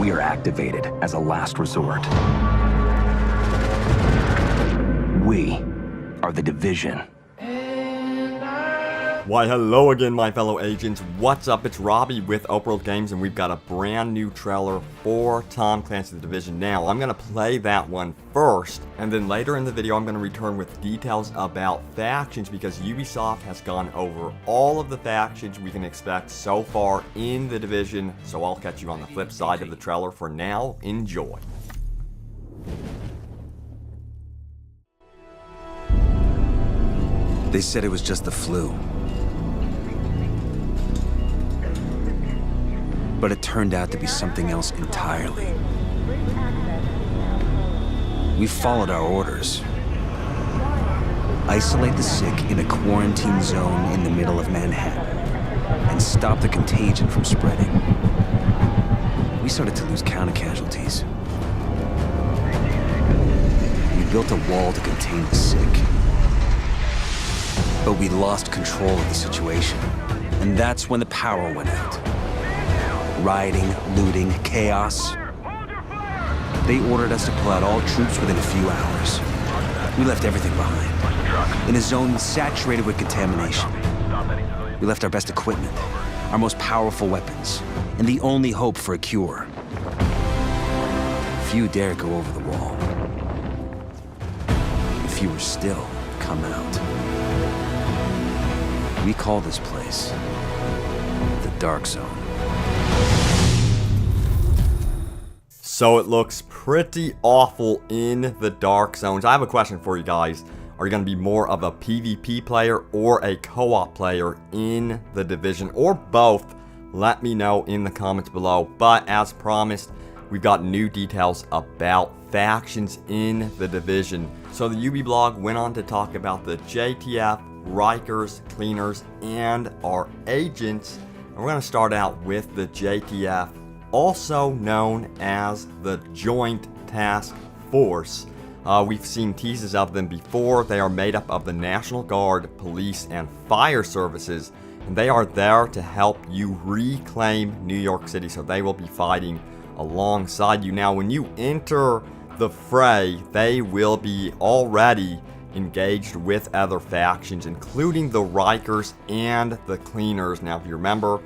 We are activated as a last resort. We are the Division. Why, hello again, my fellow agents. What's up? It's Robbie with Open World Games, and we've got a brand new trailer for Clancy The Division. Now, I'm going to play that one first, and then later in the video, I'm going to return with details about factions, because Ubisoft has gone over all of the factions we can expect so far in The Division. So I'll catch you on the flip side of the trailer. For now, enjoy. They said it was just the flu. But it turned out to be something else entirely. We followed our orders. Isolate the sick in a quarantine zone in the middle of Manhattan and stop the contagion from spreading. We started to lose count of casualties. We built a wall to contain the sick. But we lost control of the situation. And that's when the power went out. Rioting, looting, chaos. They ordered us to pull out all troops within a few hours. We left everything behind, in a zone saturated with contamination. We left our best equipment, our most powerful weapons, and the only hope for a cure. Few dare go over the wall. And fewer still come out. We call this place the Dark Zone. So it looks pretty awful in the Dark Zones. I have a question for you guys. Are you going to be more of a PvP player or a co-op player in The Division, or both? Let me know in the comments below. But as promised, we've got new details about factions in The Division. So the UB blog went on to talk about the JTF, Rikers, Cleaners, and our agents. And we're going to start out with the JTF, also known as the Joint Task Force. We've seen teases of them before. They are made up of the National Guard, police, and fire services, and they are there to help you reclaim New York City, so they will be fighting alongside you. Now, when you enter the fray, they will be already engaged with other factions, including the Rikers and the Cleaners. Now, if you remember,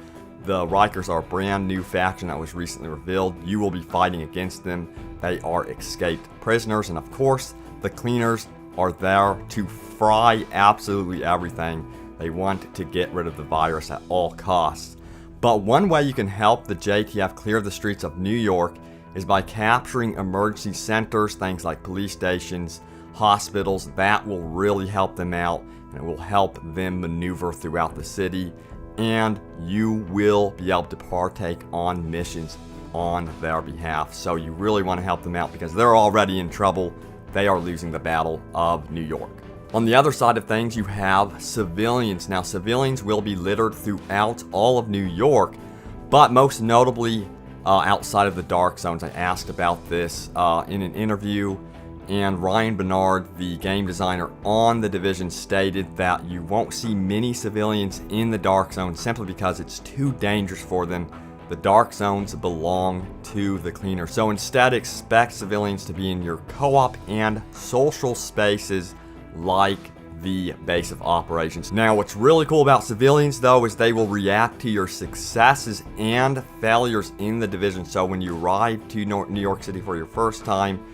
the Rikers are a brand new faction that was recently revealed. You will be fighting against them. They are escaped prisoners. And of course, the Cleaners are there to fry absolutely everything. They want to get rid of the virus at all costs. But one way you can help the JTF clear the streets of New York is by capturing emergency centers, things like police stations, hospitals. That will really help them out, and it will help them maneuver throughout the city. And you will be able to partake on missions on their behalf. So you really want to help them out, because they're already in trouble. They are losing the battle of New York. On the other side of things, you have civilians. Now, civilians will be littered throughout all of New York, but most notably outside of the Dark Zones. I asked about this in an interview, and Ryan Bernard, the game designer on The Division, stated that you won't see many civilians in the Dark Zone simply because it's too dangerous for them. The Dark Zones belong to the Cleaners. So instead, expect civilians to be in your co-op and social spaces like the base of operations. Now, what's really cool about civilians, though, is they will react to your successes and failures in The Division. So when you arrive to New York City for your first time,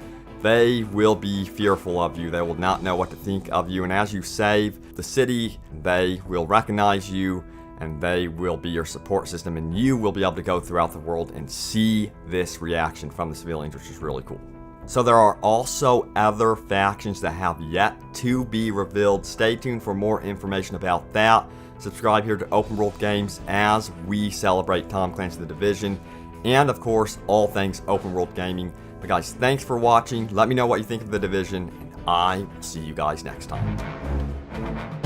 they will be fearful of you. They will not know what to think of you. And as you save the city, they will recognize you, and they will be your support system. And you will be able to go throughout the world and see this reaction from the civilians, which is really cool. So there are also other factions that have yet to be revealed. Stay tuned for more information about that. Subscribe here to Open World Games as we celebrate Tom Clancy The Division. And of course, all things open world gaming. But guys, thanks for watching. Let me know what you think of The Division, and I will see you guys next time.